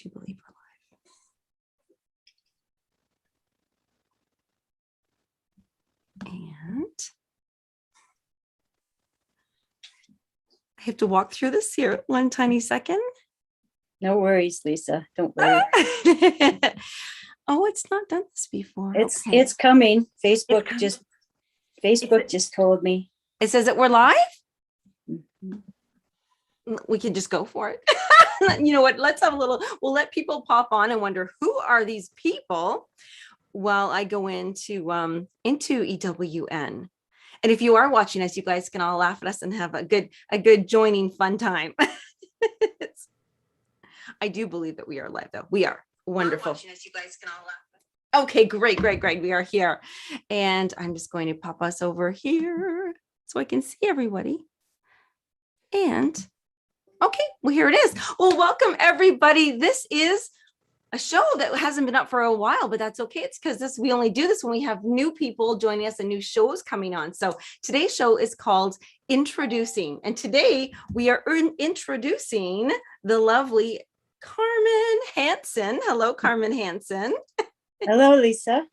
do believe we're live. And I have to walk through this here one tiny second. No worries, Lisa. Don't worry. Oh, it's not done this before. It's coming. Facebook just told me. It says that we're live. Mhm. We can just go for it. You know what? Let's have a little, we'll let people pop on and wonder, who are these people, while I go into EWN. And if you are watching us, you guys can all laugh at us and have a good joining fun time. I do believe that we are live, though. We are wonderful. Watching us, you guys can all laugh. Okay, great. We are here. And I'm just going to pop us over here so I can see everybody. And okay, well, here it is. Well, welcome everybody. This is a show that hasn't been up for a while, but that's okay. It's because we only do this when we have new people joining us and new shows coming on. So today's show is called Introducing. And today we are introducing the lovely Carmen Hansen. Hello, Carmen Hansen. Hello, Lisa.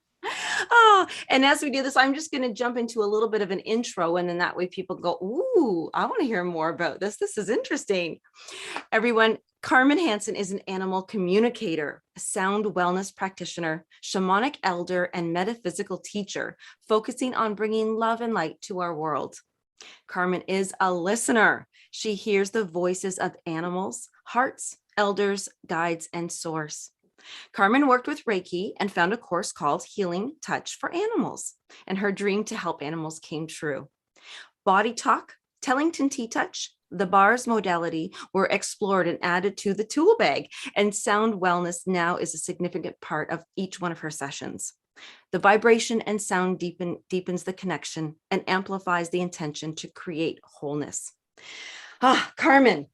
Oh, and as we do this, I'm just going to jump into a little bit of an intro, and then that way people go, ooh, I want to hear more about this. This is interesting. Everyone, Carmen Hansen is an animal communicator, a sound wellness practitioner, shamanic elder, and metaphysical teacher, focusing on bringing love and light to our world. Carmen is a listener. She hears the voices of animals, hearts, elders, guides, and source. Carmen worked with Reiki and found a course called Healing Touch for Animals, and her dream to help animals came true. Body talk, Tellington T Touch, the bars modality were explored and added to the tool bag, and sound wellness now is a significant part of each one of her sessions. The vibration and sound deepens the connection and amplifies the intention to create wholeness. Carmen,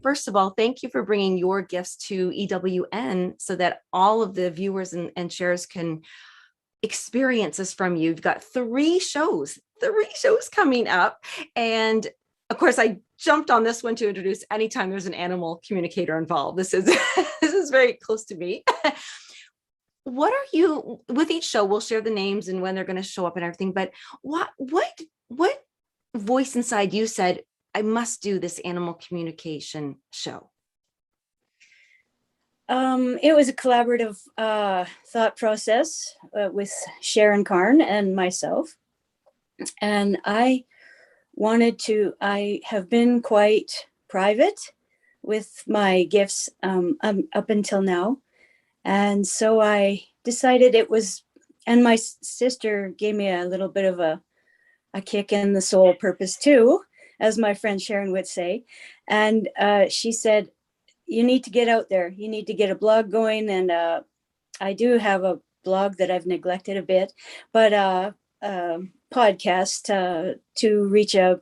first of all, thank you for bringing your gifts to EWN so that all of the viewers and sharers can experience this from you. You've got three shows coming up. And of course, I jumped on this one to introduce anytime there's an animal communicator involved. This is very close to me. What are you, with each show, we'll share the names and when they're going to show up and everything, but what voice inside you said, I must do this animal communication show? It was a collaborative thought process with Sharon, Carne, and myself. And I have been quite private with my gifts up until now. And so I decided and my sister gave me a little bit of a kick in the soul purpose too, as my friend Sharon would say. And she said, you need to get out there. You need to get a blog going. And I do have a blog that I've neglected a bit, but podcast to reach a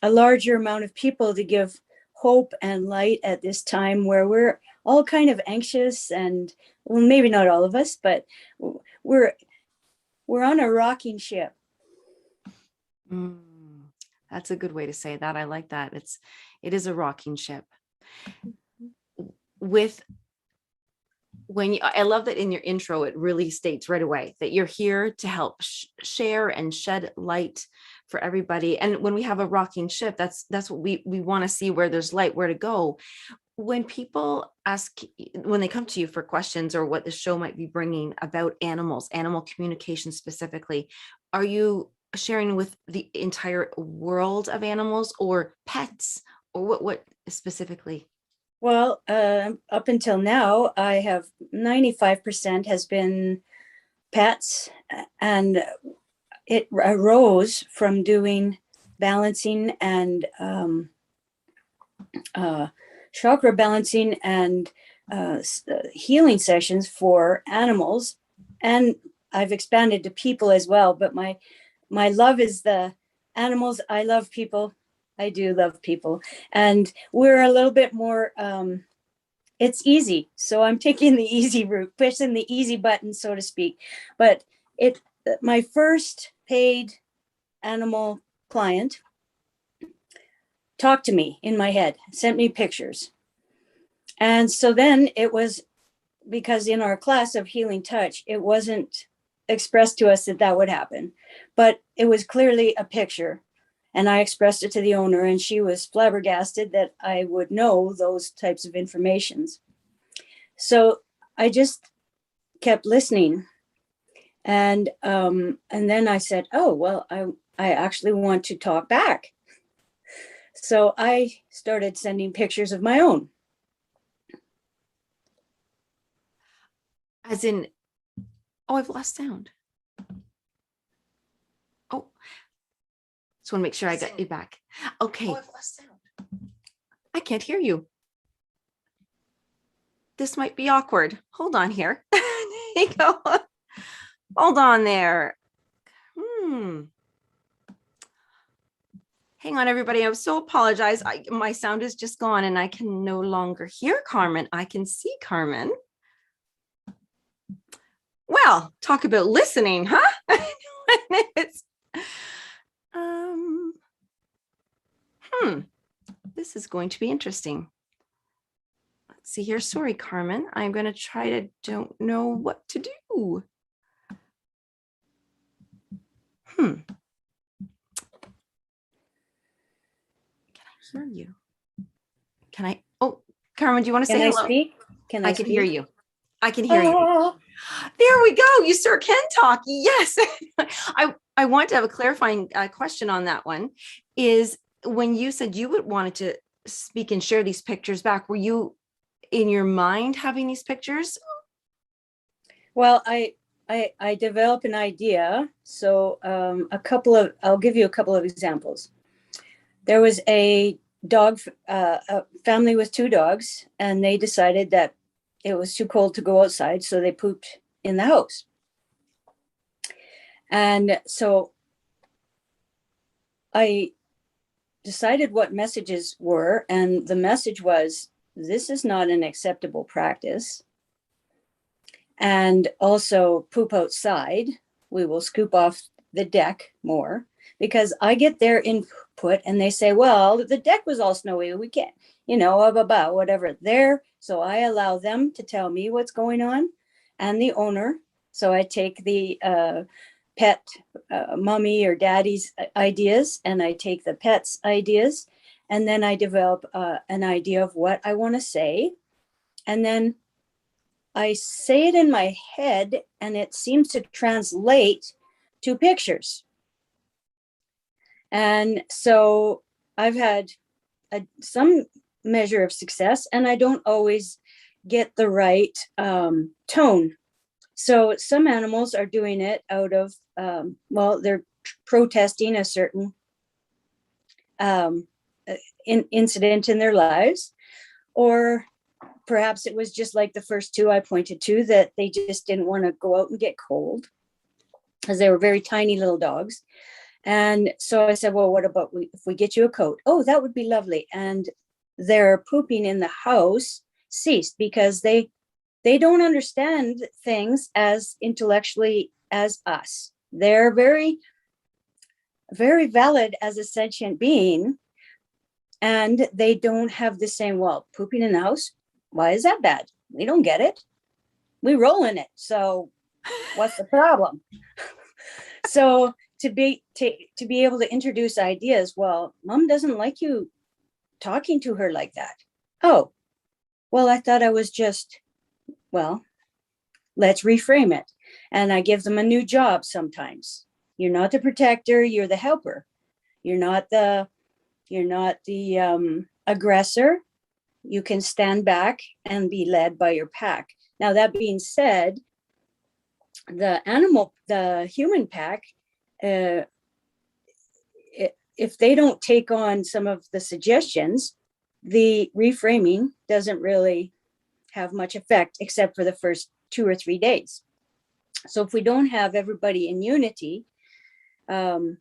larger amount of people, to give hope and light at this time where we're all kind of anxious, and well, maybe not all of us, but we're on a rocking ship. That's a good way to say that. I like that. It is a rocking ship. I love that in your intro, it really states right away that you're here to help share and shed light for everybody. And when we have a rocking ship, that's what we want to see, where there's light, where to go. When people when they come to you for questions or what the show might be bringing about animals, animal communication specifically, are you sharing with the entire world of animals or pets, or what specifically? Well, up until now, I have 95% has been pets, and it arose from doing balancing and chakra balancing and healing sessions for animals. And I've expanded to people as well, but my love is the animals. I love people. I do love people. And we're a little bit more, it's easy. So I'm taking the easy route, pushing the easy button, so to speak. But my first paid animal client talked to me in my head, sent me pictures. And so then it was, because in our class of healing touch, it wasn't expressed to us that that would happen, but it was clearly a picture. And I expressed it to the owner, and she was flabbergasted that I would know those types of informations. So I just kept listening. And then I said, oh, well, I actually want to talk back. So I started sending pictures of my own. As in, oh, I've lost sound. Oh, just want to make sure I got you back. Okay. Oh, I've lost sound. I can't hear you. This might be awkward. Hold on here. There you go. Hold on there. Hang on, everybody. I so apologize. My sound is just gone and I can no longer hear Carmen. I can see Carmen. Well, talk about listening, huh? This is going to be interesting. Let's see here. Sorry, Carmen. I'm going to try to don't know what to do. Can I hear you? Can I? Oh, Carmen, do you want to say hello? Speak? Can I can speak? hear you. I can hear you. There we go. You sure can talk. Yes. I want to have a clarifying question on that one. Is when you said you wanted to speak and share these pictures back, were you in your mind having these pictures? Well, I develop an idea. So I'll give you a couple of examples. There was a family with 2 dogs, and they decided that it was too cold to go outside, so they pooped in the house. And so I decided what messages were, and the message was, this is not an acceptable practice. And also, poop outside. We will scoop off the deck more, because I get their input and they say, well, the deck was all snowy. We can't, whatever there. So I allow them to tell me what's going on, and the owner. So I take the pet mommy or daddy's ideas, and I take the pet's ideas, and then I develop an idea of what I want to say. And then I say it in my head, and it seems to translate to pictures. And so I've had some measure of success, and I don't always get the right tone. So some animals are doing it out of, they're protesting a certain incident in their lives, or perhaps it was just like the first 2 I pointed to, that they just didn't want to go out and get cold, because they were very tiny little dogs. And so I said, well, what about if we get you a coat? Oh, that would be lovely. And their pooping in the house ceased, because they don't understand things as intellectually as us. They're very, very valid as a sentient being. And they don't have the same, well, pooping in the house, why is that bad? We don't get it. We roll in it. So what's the problem? So to be able to introduce ideas, well, mom doesn't like you talking to her like that. Oh, well, I thought I was just, well, let's reframe it. And I give them a new job sometimes. You're not the protector, you're the helper. You're not the aggressor. You can stand back and be led by your pack. Now, that being said, the human pack, if they don't take on some of the suggestions, the reframing doesn't really have much effect, except for the first 2 or 3 days. So if we don't have everybody in unity, it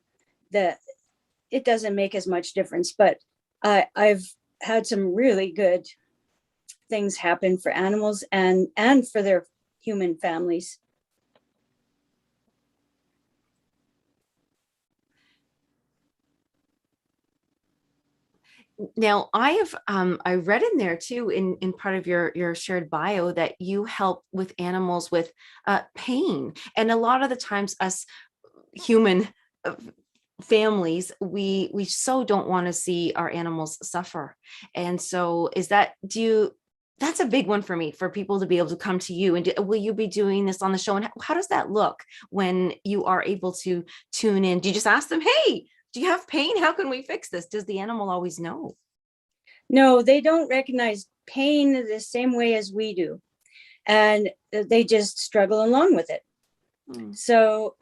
doesn't make as much difference. But I've had some really good things happen for animals and for their human families. Now I read in there too in part of your shared bio that you help with animals with pain. And a lot of the times us human uh, families, we so don't want to see our animals suffer. And so is that, do you, that's a big one for me, for people to be able to come to you and will you be doing this on the show? And how does that look when you are able to tune in? Do you just ask them, hey, do you have pain? How can we fix this? Does the animal always know? No, they don't recognize pain the same way as we do. And they just struggle along with it. Hmm. So,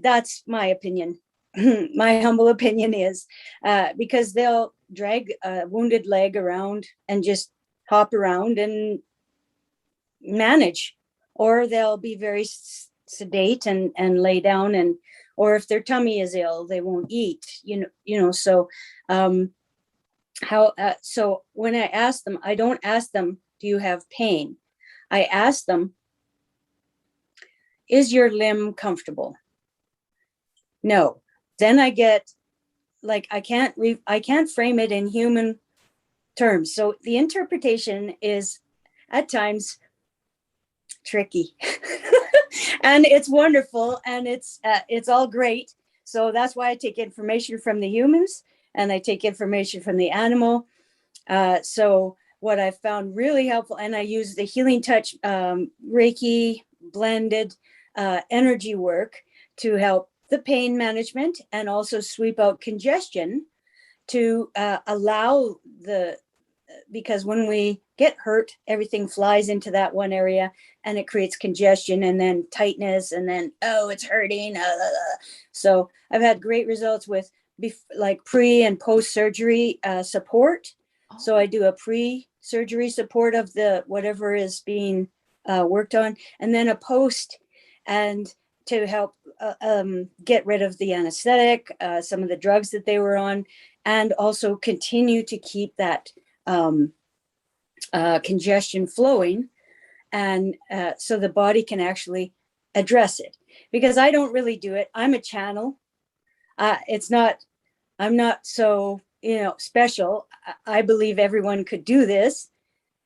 that's my opinion. My humble opinion is because they'll drag a wounded leg around and just hop around and manage, or they'll be very sedate and lay down, and or if their tummy is ill, they won't eat. So so when I ask them, I don't ask them, do you have pain? I ask them, is your limb comfortable? No. Then I get like, I can't frame it in human terms. So the interpretation is at times tricky. And it's wonderful, and it's all great. So that's why I take information from the humans and I take information from the animal. So what I found really helpful, and I use the healing touch, Reiki blended energy work to help the pain management and also sweep out congestion to allow because when we get hurt, everything flies into that one area and it creates congestion and then tightness and then, oh, it's hurting. So I've had great results with like pre and post surgery support. So I do a pre-surgery support of the whatever is being worked on, and then a post, and to help get rid of the anesthetic, some of the drugs that they were on, and also continue to keep that congestion flowing, and so the body can actually address it. Because I don't really do it. I'm a channel. I'm not so special. I believe everyone could do this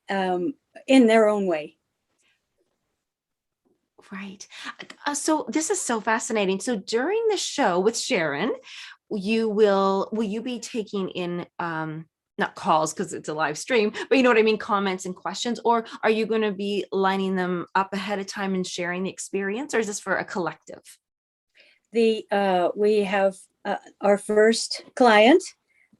in their own way. Right. So this is so fascinating. So during the show with Sharon, will you be taking in not calls because it's a live stream, but you know what I mean, comments and questions, or are you going to be lining them up ahead of time and sharing the experience, or is this for a collective? We have our first client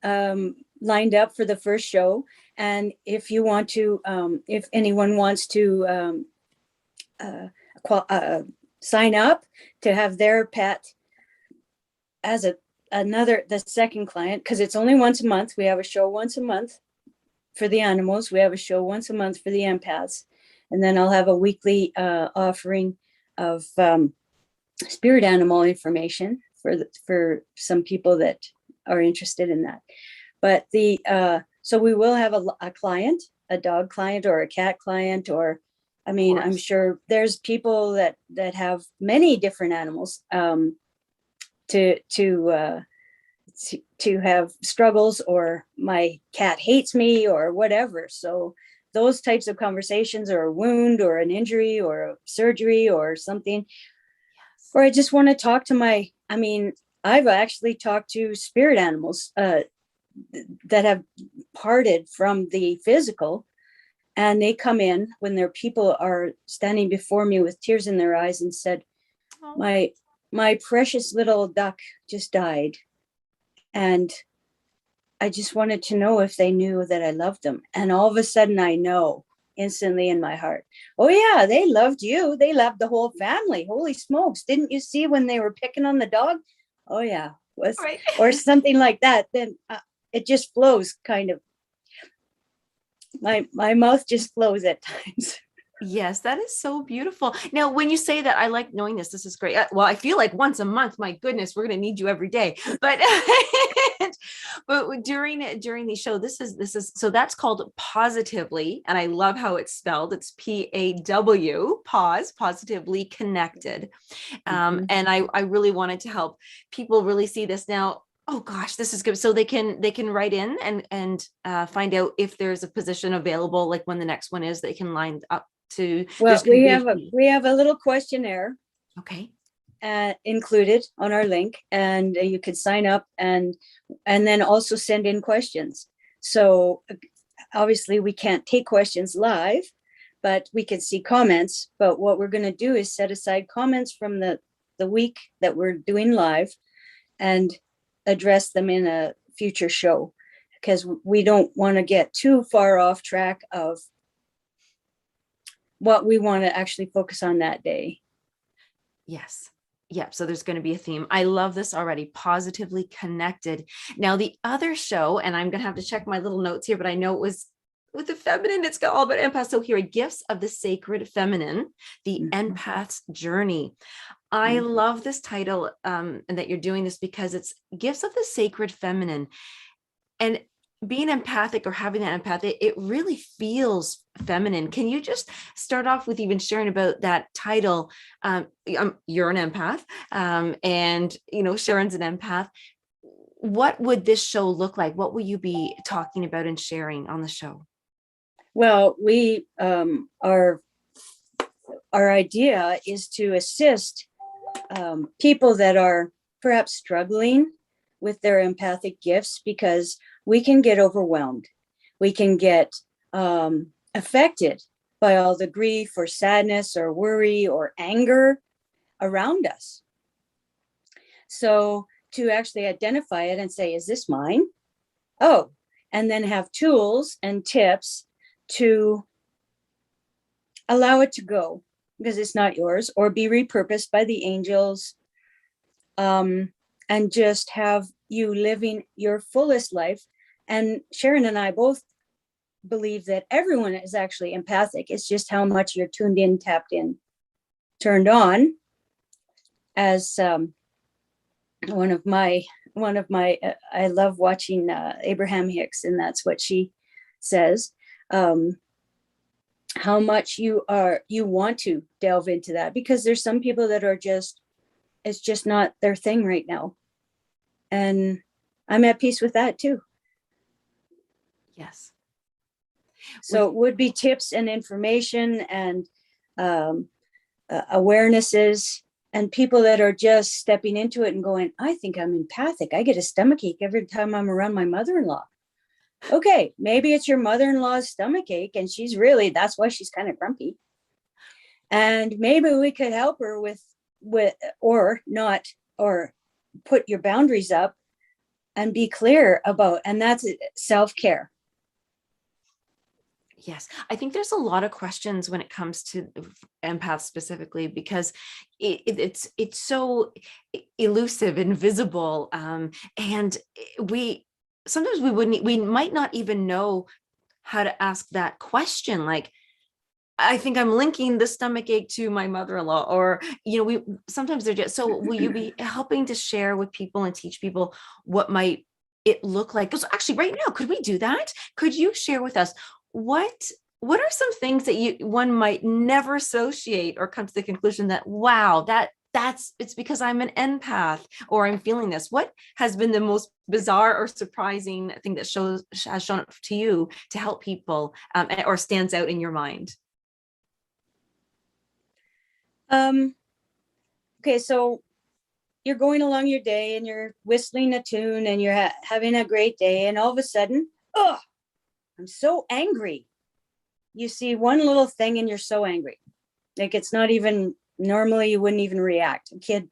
lined up for the first show, and if you want to, if anyone wants to sign up to have their pet as the second client, because it's only once a month. We have a show once a month for the animals. We have a show once a month for the empaths, and then I'll have a weekly offering of spirit animal information for some people that are interested in that. But so we will have a client, a dog client or a cat client, or I mean, I'm sure there's people that have many different animals to have struggles, or my cat hates me or whatever. So those types of conversations, or a wound or an injury or a surgery or something, or I just want to talk to I've actually talked to spirit animals that have parted from the physical, and they come in when their people are standing before me with tears in their eyes and said, my precious little duck just died, and I just wanted to know if they knew that I loved them. And all of a sudden I know instantly in my heart, oh yeah, they loved you. They loved the whole family. Holy smokes, didn't you see when they were picking on the dog? Oh yeah, right. Or something like that. Then it just flows, kind of. My mouth just flows at times. Yes, that is so beautiful. Now, when you say that, I like knowing this. This is great. Well, I feel like once a month, my goodness, we're going to need you every day. But but during the show, this is so that's called Pawsitively, and I love how it's spelled. It's PAW, pause, positively connected. And I really wanted to help people really see this. Now, Oh gosh, this is good. So they can write in and find out if there's a position available, like when the next one is, they can line up to. Well, There's going to be a fee. we have a little questionnaire Okay. included on our link, and you can sign up and then also send in questions. So obviously we can't take questions live, but we can see comments. But what we're going to do is set aside comments from the week that we're doing live and address them in a future show, because we don't want to get too far off track of what we want to actually focus on that day. Yes. Yep. So there's going to be a theme. I love this already. Positively connected. Now, the other show, and I'm going to have to check my little notes here, but I know it was with the feminine. It's got all about empaths. So here are Gifts of the Sacred Feminine, the Empath's Journey. I love this title, and that you're doing this, because it's Gifts of the Sacred Feminine. And being empathic or having that empathy, it really feels feminine. Can you just start off with even sharing about that title? You're an empath, and Sharon's an empath. What would this show look like? What will you be talking about and sharing on the show? Well, we our idea is to assist people that are perhaps struggling with their empathic gifts, because we can get overwhelmed. We can get affected by all the grief or sadness or worry or anger around us. So to actually identify it and say, is this mine? Oh, and then have tools and tips to allow it to go, because it's not yours, or be repurposed by the angels, and just have you living your fullest life. And Sharon and I both believe that everyone is actually empathic. It's just how much you're tuned in, tapped in, turned on. As one of my I love watching Abraham Hicks, and that's what she says. How much you want to delve into that, because there's some people that are just, it's just not their thing right now. And I'm at peace with that too. Yes. So it would be tips and information and awarenesses, and people that are just stepping into it and going, I think I'm empathic. I get a stomachache every time I'm around my mother-in-law. Okay, maybe it's your mother-in-law's stomachache, and that's why she's kind of grumpy. And maybe we could help her with or not, or put your boundaries up and be clear about, and that's self-care. Yes, I think there's a lot of questions when it comes to empaths specifically, because it's so elusive and visible, and sometimes we might not even know how to ask that question. Like, I think I'm linking the stomach ache to my mother-in-law, or we sometimes they're just. So will you be helping to share with people and teach people what might it look like? Because actually, right now, could we do that? Could you share with us what are some things that one might never associate or come to the conclusion that, wow, it's because I'm an empath or I'm feeling this? What has been the most bizarre or surprising thing that has shown up to you to help people, or stands out in your mind? Okay, so you're going along your day and you're whistling a tune and you're having a great day, and all of a sudden, oh, I'm so angry. You see one little thing and you're so angry. Like, it's not even, normally you wouldn't even react. A kid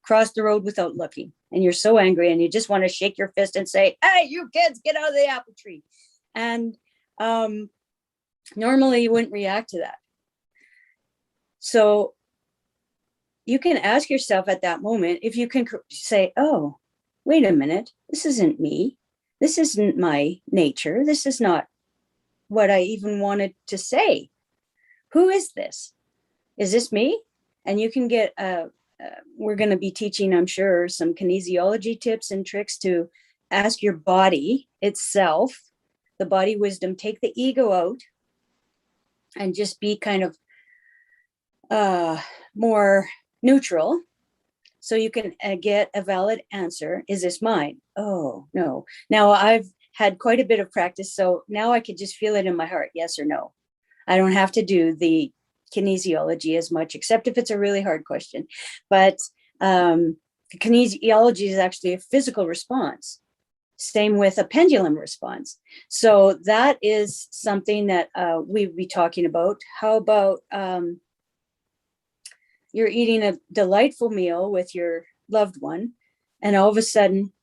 crossed the road without looking, and you're so angry and you just want to shake your fist and say, hey, you kids, get out of the apple tree. And normally you wouldn't react to that. So you can ask yourself at that moment, if you can say, oh, wait a minute, this isn't me. This isn't my nature. This is not what I even wanted to say. Who is this? Is this me? And you can get, we're going to be teaching, I'm sure, some kinesiology tips and tricks to ask your body itself, the body wisdom, take the ego out and just be kind of more neutral. So you can get a valid answer. Is this mine? Oh, no. Now I've had quite a bit of practice. So now I could just feel it in my heart. Yes or no. I don't have to do the kinesiology as much, except if it's a really hard question. But kinesiology is actually a physical response. Same with a pendulum response. So that is something that we'd be talking about. How about you're eating a delightful meal with your loved one, and all of a sudden,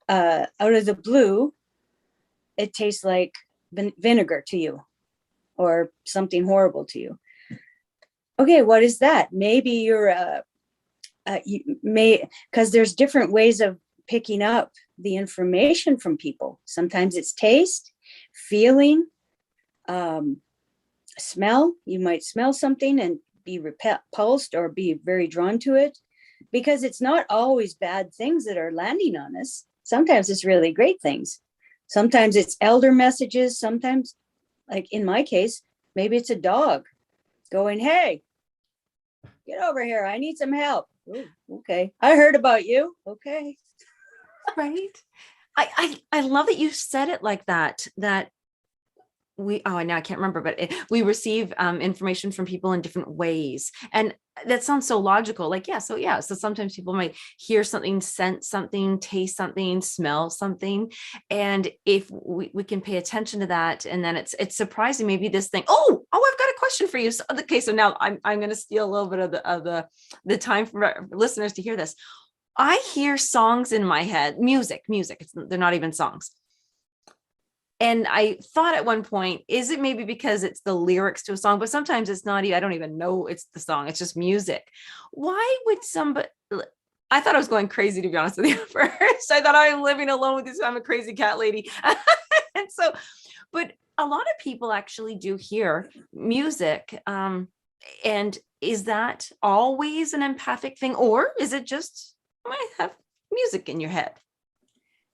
out of the blue, it tastes like vinegar to you or something horrible to you. Okay, what is that? Maybe you may, because there's different ways of picking up the information from people. Sometimes it's taste, feeling, smell. You might smell something and be repulsed or be very drawn to it, because it's not always bad things that are landing on us. Sometimes it's really great things. Sometimes it's elder messages. Sometimes, like in my case, maybe it's a dog going, hey, get over here. I need some help. Ooh, okay. I heard about you. Okay. Right. I love that you said it like that, that now I can't remember, but we receive information from people in different ways. And that sounds so logical. Like, so sometimes people might hear something, sense something, taste something, smell something. And if we can pay attention to that, and then it's surprising, maybe this thing, I've got a question for you. So, okay, so now I'm going to steal a little bit of the time for our listeners to hear this. I hear songs in my head, music. They're not even songs. And I thought at one point, is it maybe because it's the lyrics to a song, but sometimes it's not, I don't even know it's the song. It's just music. Why would somebody, I thought I was going crazy, to be honest with you. First, I thought I'm living alone with this. I'm a crazy cat lady. And so, but a lot of people actually do hear music. And is that always an empathic thing? Or is it just, you might have music in your head?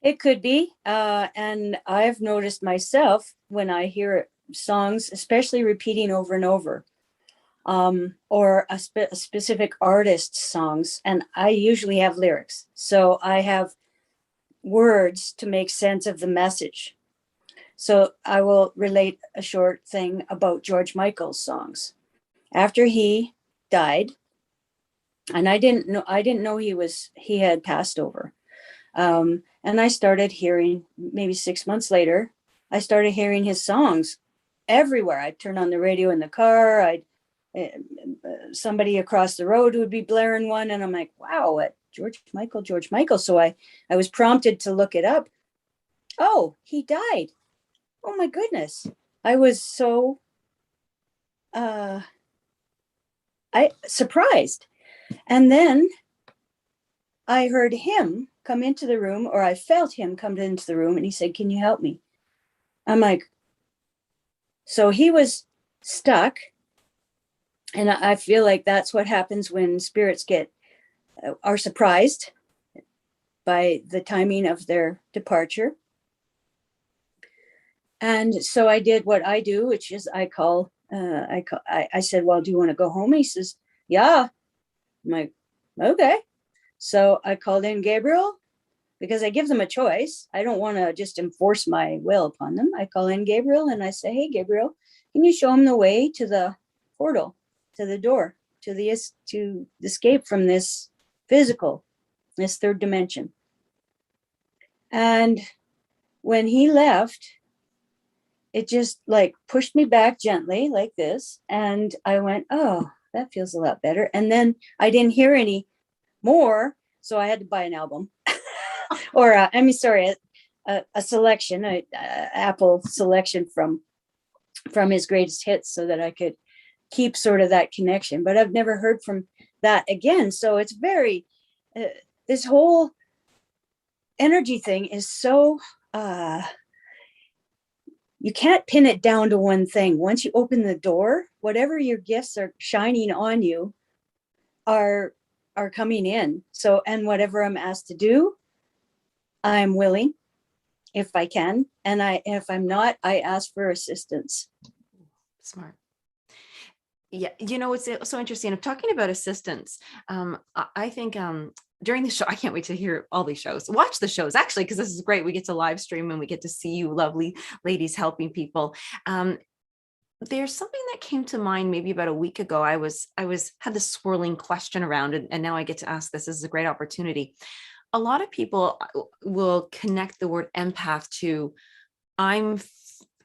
It could be. And I've noticed myself when I hear songs, especially repeating over and over, or a specific artist's songs, and I usually have lyrics. So I have words to make sense of the message. So I will relate a short thing about George Michael's songs. After he died, and I didn't know he had passed over. And I started hearing, maybe 6 months later, I started hearing his songs everywhere. I'd turn on the radio in the car. Somebody across the road would be blaring one. And I'm like, wow, what? George Michael. So I was prompted to look it up. Oh, he died. Oh my goodness. I was so surprised. And then I heard him come into the room, or I felt him come into the room, and he said, can you help me? I'm like, so he was stuck. And I feel like that's what happens when spirits are surprised by the timing of their departure. And so I did what I do, which is I said, well, do you want to go home? He says, yeah. I'm like, okay. So I called in Gabriel, because I give them a choice. I don't want to just enforce my will upon them. I call in Gabriel and I say, hey, Gabriel, can you show him the way to the portal, to the door, to escape from this third dimension? And when he left, it just like pushed me back gently like this. And I went, oh, that feels a lot better. And then I didn't hear any more. So I had to buy an album or a selection, a Apple selection from his greatest hits, so that I could keep sort of that connection. But I've never heard from that again. So it's very, this whole energy thing is so, you can't pin it down to one thing. Once you open the door, whatever your gifts are shining on you are coming in. So, and whatever I'm asked to do, I'm willing if I can. And if I'm not, I ask for assistance. Smart. Yeah. It's so interesting. I'm talking about assistance. I think during the show, I can't wait to hear all these shows, watch the shows actually, because this is great. We get to live stream and we get to see you lovely ladies helping people. There's something that came to mind maybe about a week ago. I had this swirling question around, and now I get to ask this. This is a great opportunity. A lot of people will connect the word empath to I'm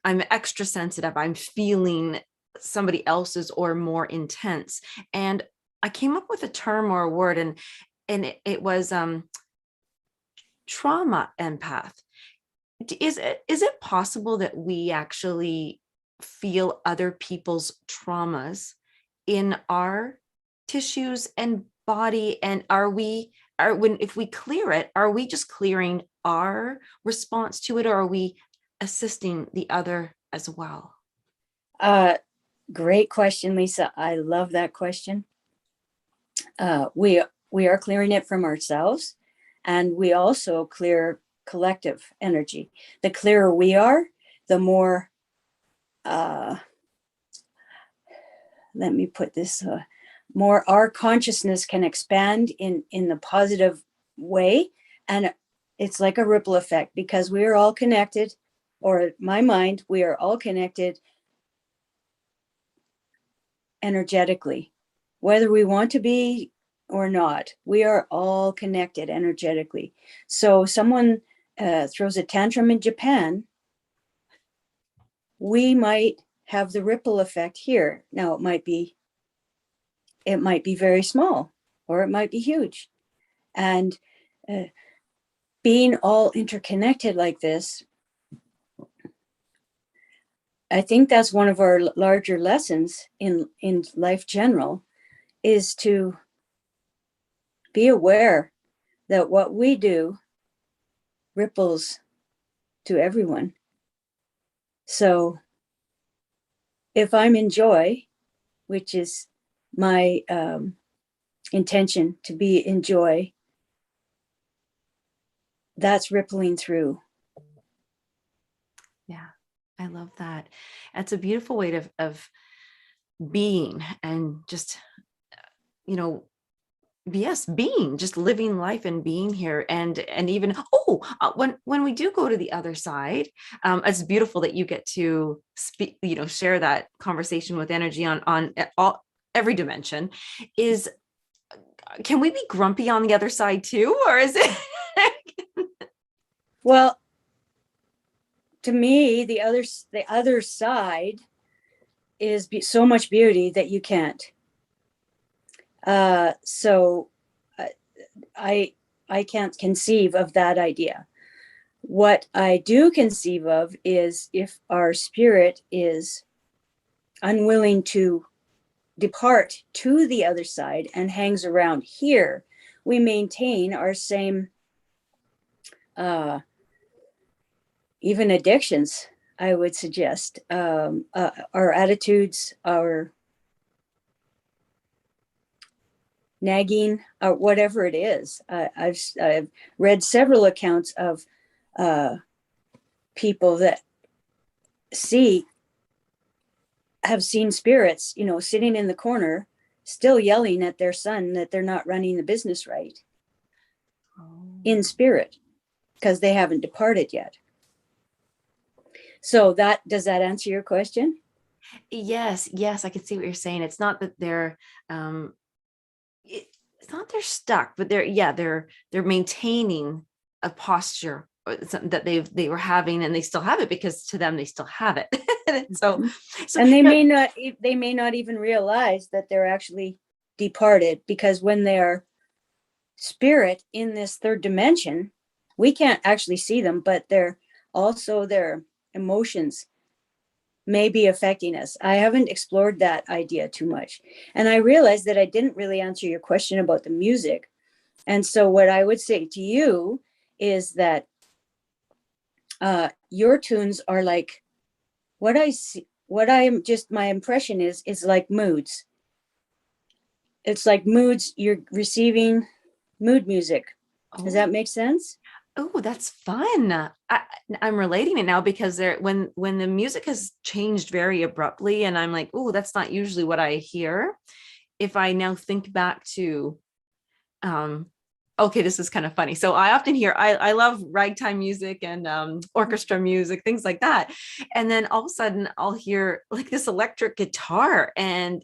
extra sensitive. I'm feeling somebody else's or more intense. And I came up with a term or a word, and it was trauma empath. Is it possible that we actually feel other people's traumas in our tissues and body? And if we clear it, are we just clearing our response to it, or are we assisting the other as well? Great question, Lisa. I love that question. We are clearing it from ourselves, and we also clear collective energy. The clearer we are, the more let me put this, more our consciousness can expand in the positive way. And it's like a ripple effect, because we are all connected, or in my mind, we are all connected energetically, whether we want to be or not. We are all connected energetically. So someone throws a tantrum in Japan, we might have the ripple effect here. Now it might be very small, or it might be huge. And being all interconnected like this, I think that's one of our larger lessons in life general, is to be aware that what we do ripples to everyone. So if I'm in joy, which is my intention to be in joy, that's rippling through. Yeah, I love that. It's a beautiful way of being, and just, yes, being, just living life and being here. And even when we do go to the other side, it's beautiful that you get to speak, share that conversation with energy on every dimension. Can we be grumpy on the other side too, or is it? Well, to me, the other side is so much beauty that you can't. So I can't conceive of that idea. What I do conceive of is, if our spirit is unwilling to depart to the other side and hangs around here, we maintain our same even addictions, I would suggest, our attitudes, our nagging, or whatever it is. I've read several accounts of people that have seen spirits, sitting in the corner, still yelling at their son that they're not running the business right, in spirit, because they haven't departed yet. So does that answer your question? Yes, I can see what you're saying. It's not that they're it's not they're stuck, but they're maintaining a posture that they were having, and they still have it, because to them they still have it. so and they may not even realize that they're actually departed, because when they're spirit in this third dimension, we can't actually see them, but their emotions may be affecting us. I haven't explored that idea too much. And I realized that I didn't really answer your question about the music. And so what I would say to you is that your tunes are like, my impression is like moods. It's like moods, you're receiving mood music. Does that make sense? Oh, that's fun. I'm relating it now, because when the music has changed very abruptly, and I'm like, oh, that's not usually what I hear. If I now think back to okay, this is kind of funny. So I often hear, I love ragtime music and orchestra music, things like that. And then all of a sudden I'll hear like this electric guitar and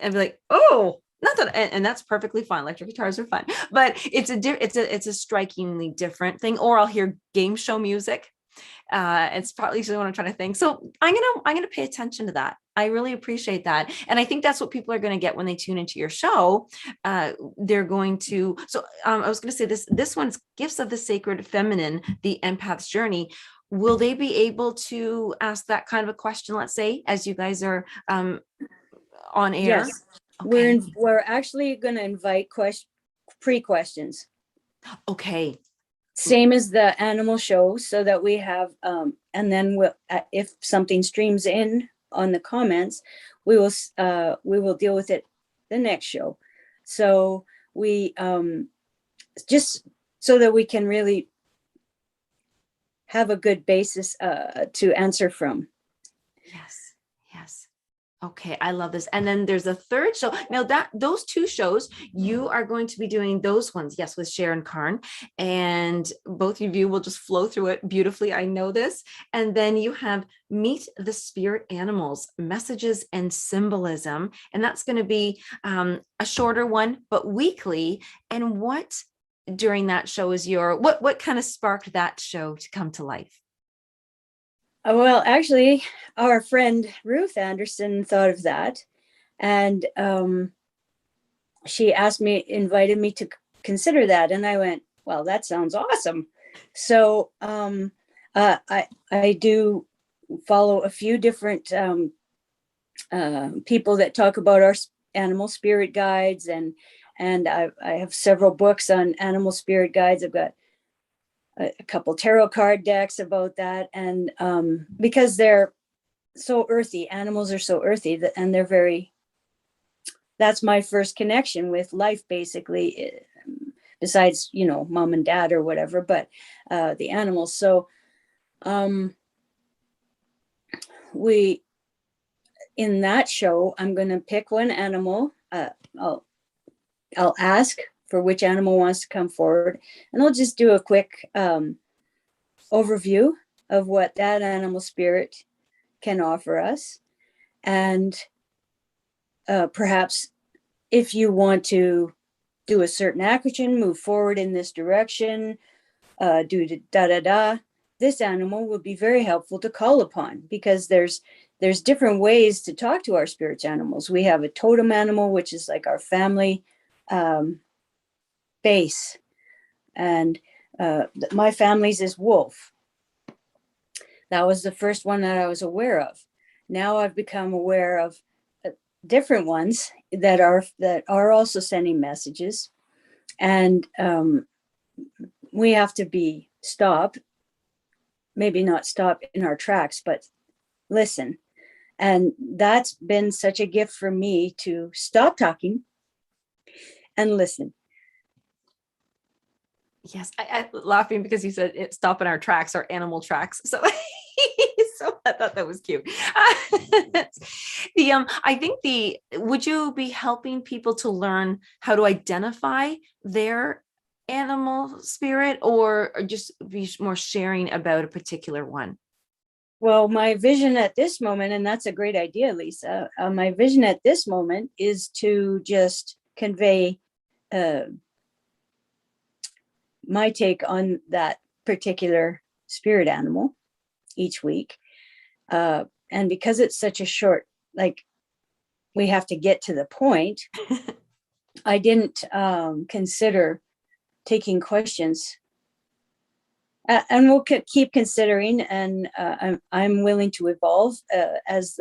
I'd be like, oh, not that, and that's perfectly fine. Electric guitars are fun, but it's a strikingly different thing. Or I'll hear game show music. It's probably what I'm trying to think. So I'm gonna pay attention to that. I really appreciate that, and I think that's what people are going to get when they tune into your show. They're going to. So I was going to say this one's gifts of the sacred feminine, the empath's journey. Will they be able to ask that kind of a question? Let's say as you guys are on air. Yes, Okay. we're actually going to invite pre-questions. Okay. Same as the animal show, so that we have, and then if something streams in on the comments, we will deal with it the next show. So we just so that we can really have a good basis to answer from. Yes. Yes. Okay, I love this. And then there's a third show. Now that those two shows, you are going to be doing those ones, yes, with Sharon Carne, and both of you will just flow through it beautifully. I know this. And then you have Meet the Spirit Animals, Messages and Symbolism. And that's going to be a shorter one, but weekly. And what during that show is what kind of sparked that show to come to life? Well, actually, our friend Ruth Anderson thought of that, and she invited me to consider that, and I went, "Well, that sounds awesome." So I do follow a few different people that talk about our animal spirit guides, and I have several books on animal spirit guides. I've got a couple tarot card decks about that, and because they're so earthy, animals are so earthy, and they're very, that's my first connection with life, basically, besides, mom and dad or whatever, but the animals. So we, in that show, I'm going to pick one animal. I'll ask for which animal wants to come forward, and I'll just do a quick overview of what that animal spirit can offer us. And perhaps if you want to do a certain action, move forward in this direction, do da da da, this animal would be very helpful to call upon, because there's different ways to talk to our spirits animals. We have a totem animal, which is like our family base, and my family's is wolf. That was the first one that I was aware of. Now I've become aware of different ones that are also sending messages, and we have to maybe not stop in our tracks, but listen. And that's been such a gift for me, to stop talking and listen. Yes, I laughing because you said it, stop in our tracks, our animal tracks. So, so I thought that was cute. I think would you be helping people to learn how to identify their animal spirit, or just be more sharing about a particular one? Well, my vision at this moment, and that's a great idea, Lisa. My vision at this moment is to just convey my take on that particular spirit animal each week. And because it's such a short, we have to get to the point, I didn't consider taking questions. And we'll keep considering, and I'm willing to evolve as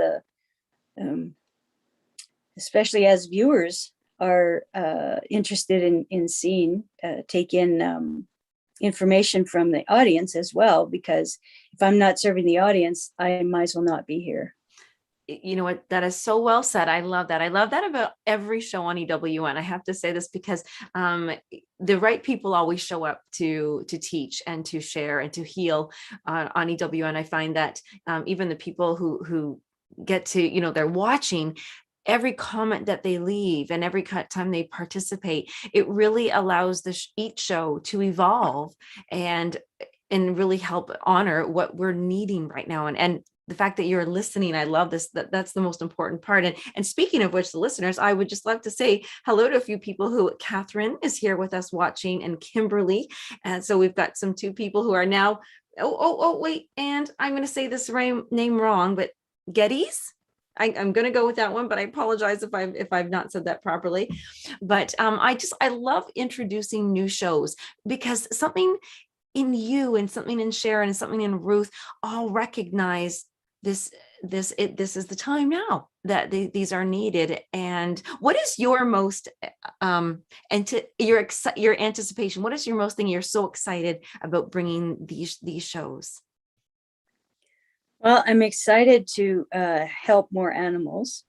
especially as viewers are interested in seeing, take in information from the audience as well, because if I'm not serving the audience, I might as well not be here. You know what? That is so well said. I love that. I love that about every show on EWN. I have to say this because the right people always show up to teach and to share and to heal on EWN. I find that even the people who get to, they're watching, every comment that they leave and every time they participate, it really allows each show to evolve and really help honor what we're needing right now. And the fact that you're listening, I love this. That's the most important part. And speaking of which, the listeners, I would just love to say hello to a few people who Catherine is here with us watching, and Kimberly. And so we've got two people who are now, wait, and I'm going to say this name wrong, but Geddes. I'm going to go with that one, but I apologize if I've not said that properly. But I love introducing new shows, because something in you and something in Sharon and something in Ruth all recognize this is the time now that these are needed. And what is your most your anticipation? What is your most thing you're so excited about bringing these shows? Well, I'm excited to help more animals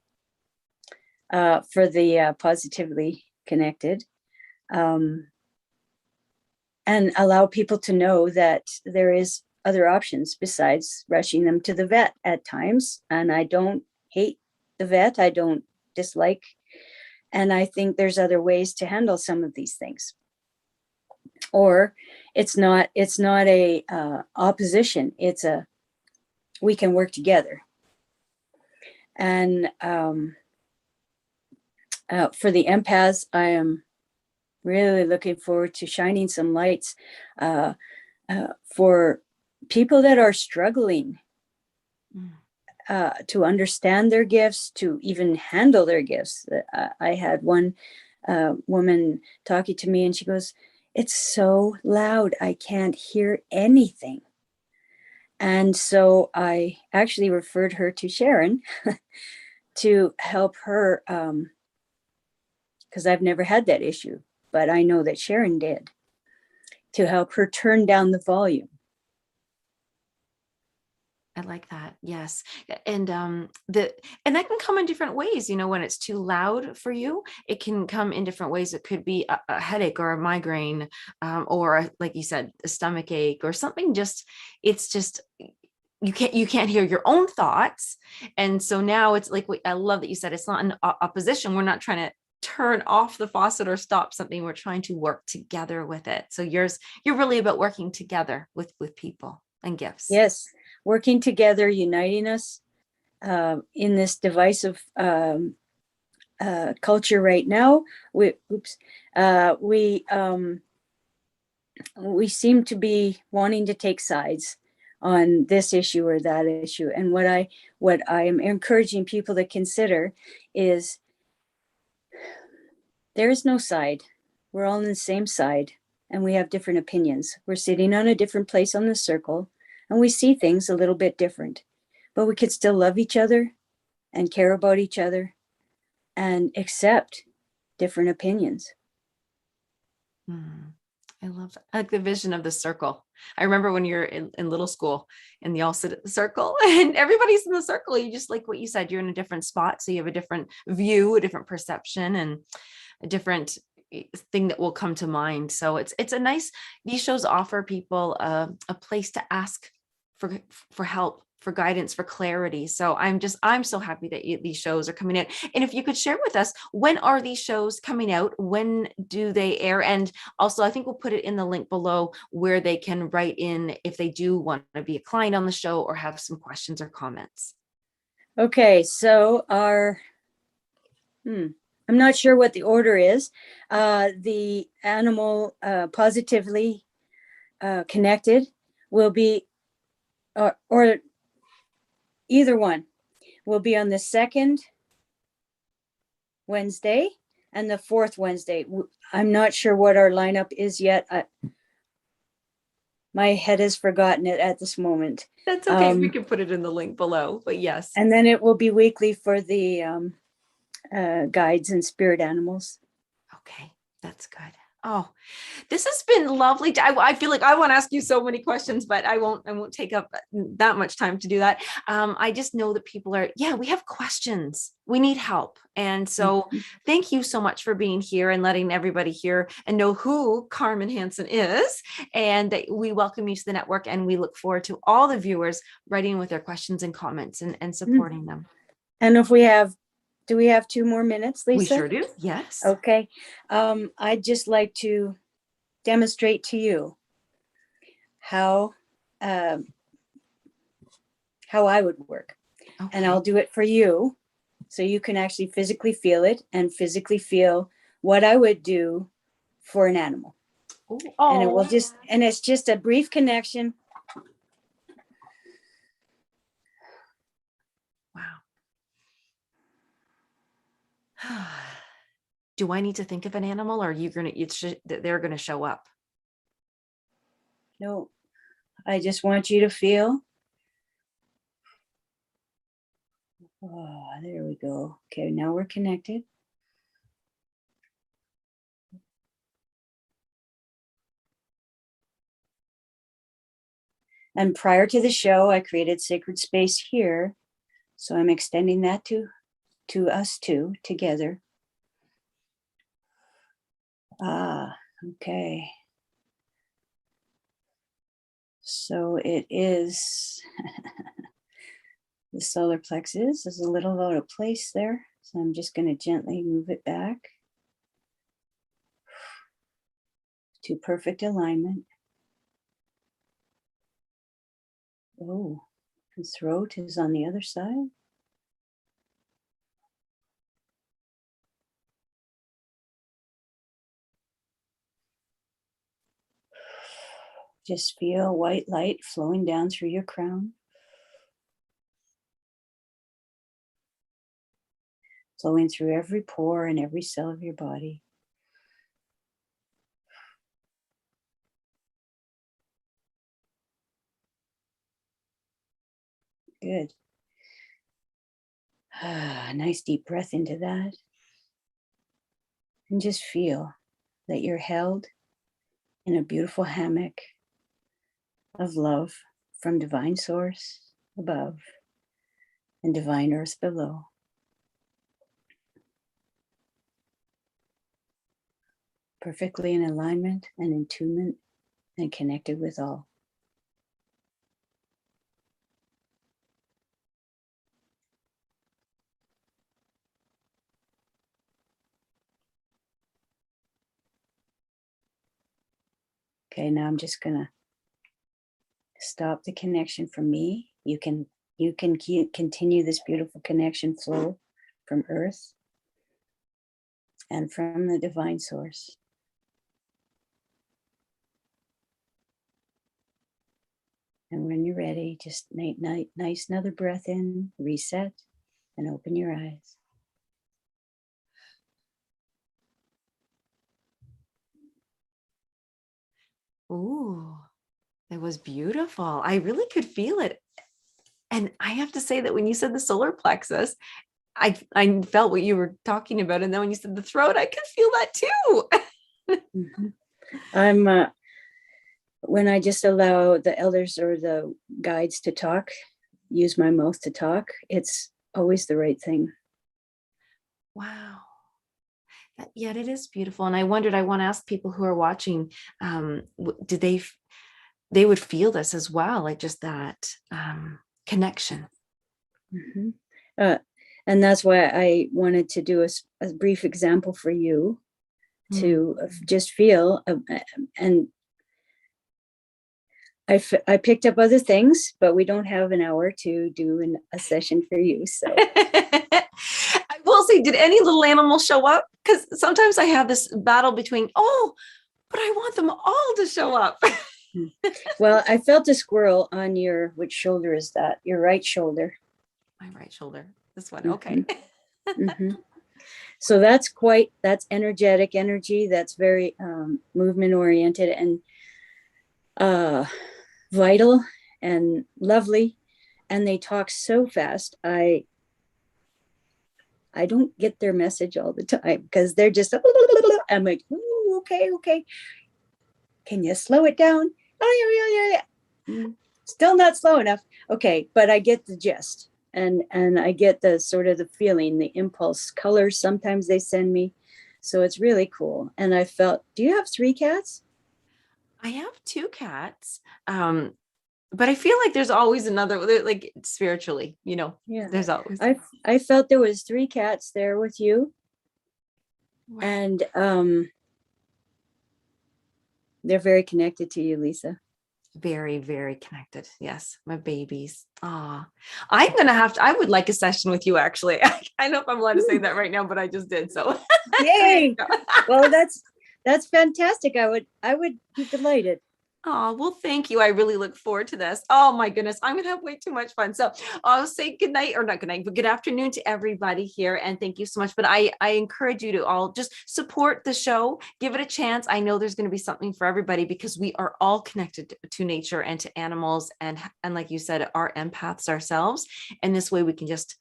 for the Pawsitively Connected, and allow people to know that there is other options besides rushing them to the vet at times. And I don't hate the vet. I don't dislike. And I think there's other ways to handle some of these things. Or it's not a opposition. It's we can work together. And for the empaths, I am really looking forward to shining some lights for people that are struggling to understand their gifts, to even handle their gifts. I had one woman talking to me, and she goes, "It's so loud, I can't hear anything." And so I actually referred her to Sharon to help her, because I've never had that issue, but I know that Sharon did, to help her turn down the volume. I like that. Yes. And and that can come in different ways. When it's too loud for you, it can come in different ways. It could be a headache or a migraine, or like you said, a stomach ache or something. It's just, you can't hear your own thoughts. And so now it's like, I love that you said it's not an opposition. We're not trying to turn off the faucet or stop something. We're trying to work together with it. So you're really about working together with people and gifts. Yes. Working together, uniting us in this divisive culture right now. We seem to be wanting to take sides on this issue or that issue. And what I am encouraging people to consider is there is no side. We're all on the same side, and we have different opinions. We're sitting on a different place on the circle, and we see things a little bit different, but we could still love each other and care about each other and accept different opinions. I love that. I like the vision of the circle. I remember when you're in little school and you all sit at the circle and everybody's in the circle. You just, like what you said, you're in a different spot. So you have a different view, a different perception, and a different thing that will come to mind. So it's a nice, these shows offer people a place to ask for help, for guidance, for clarity. So I'm so happy that these shows are coming out. And if you could share with us, when are these shows coming out? When do they air? And also, I think we'll put it in the link below where they can write in if they do want to be a client on the show or have some questions or comments. Okay, so I'm not sure what the order is. The animal Pawsitively Connected will be, or either one will be on the second Wednesday and the fourth Wednesday. I'm not sure what our lineup is yet. My head has forgotten it at this moment. That's okay. We can put it in the link below, but yes. And then it will be weekly for the guides and spirit animals. Okay, that's good. Oh, this has been lovely. I feel like I want to ask you so many questions, but I won't take up that much time to do that. I just know that people we have questions. We need help. And so thank you so much for being here and letting everybody hear and know who Carmen Hansen is. And that we welcome you to the network, and we look forward to all the viewers writing with their questions and comments and supporting them. And if we have Do we have 2 more minutes, We Lisa? sure do. Yes. Okay. I'd just like to demonstrate to you how I would work. Okay. And I'll do it for you so you can actually physically feel it and physically feel what I would do for an animal. Oh, And it will just, and it's just a brief connection. wow. Do I need to think of an animal, or are you gonna? They're gonna show up. No, I just want you to feel. Oh, there we go. Okay, now we're connected. And prior to the show, I created sacred space here. So I'm extending that to us two together. Ah, okay. So it is, the solar plexus is a little out of place there. So I'm just going to gently move it back to perfect alignment. Oh, the throat is on the other side. Just feel white light flowing down through your crown. Flowing through every pore and every cell of your body. Good. Nice deep breath into that. And just feel that you're held in a beautiful hammock of love from divine source above and divine earth below. Perfectly in alignment and in attunement and connected with all. Okay, now I'm just gonna stop the connection from me. You can continue this beautiful connection flow from earth and from the divine source. And when you're ready, just nice another breath in, reset, and open your eyes. Ooh, that was beautiful. I really could feel it. And I have to say that when you said the solar plexus, I felt what you were talking about. And then when you said the throat, I could feel that too. Mm-hmm. I'm when I just allow the elders or the guides to talk, use my mouth to talk, it's always the right thing. Wow. Yet it is beautiful. And I wondered, I want to ask people who are watching, do they would feel this as well, like just that connection. Mm-hmm. And that's why I wanted to do a brief example for you to just feel. And I picked up other things, but we don't have an hour to do a session for you. So I will say, did any little animal show up? Because sometimes I have this battle between, but I want them all to show up. Well, I felt a squirrel on which shoulder is that? Your right shoulder. My right shoulder. This one. Okay. Mm-hmm. So that's energetic energy. That's very movement oriented and vital and lovely. And they talk so fast. I don't get their message all the time because they're just, I'm like, okay. Can you slow it down? Oh, yeah. Still not slow enough. Okay, but I get the gist. And I get the sort of the feeling, the impulse, colors sometimes they send me. So it's really cool. And I felt, do you have 3 cats? I have 2 cats. But I feel like there's always another, like spiritually, Yeah. there's always. I felt there was 3 cats there with you, and they're very connected to you, Lisa. Very, very connected. Yes, my babies. I'm gonna have to. I would like a session with you, actually. I don't know if I'm allowed to say that right now, but I just did. So, Yay! Well, that's fantastic. I would be delighted. oh, well, thank you. I really look forward to this. Oh my goodness, I'm gonna have way too much fun. So I'll say good night, or not good night, but good afternoon to everybody here. And thank you so much. But I encourage you to all just support the show, give it a chance. I know there's going to be something for everybody, because we are all connected to nature and to animals. And like you said, are empaths ourselves. And this way we can just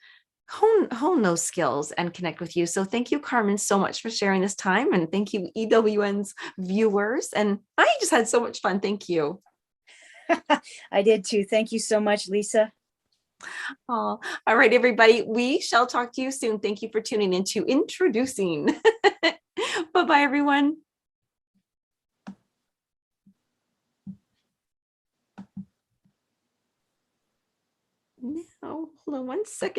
hone those skills and connect with you. So thank you, Carmen, so much for sharing this time. And thank you, EWN's viewers. And I just had so much fun. Thank you. I did too. Thank you so much, Lisa. Oh, all right, everybody. We shall talk to you soon. Thank you for tuning into Introducing. Bye-bye, everyone. Now, hold on one second.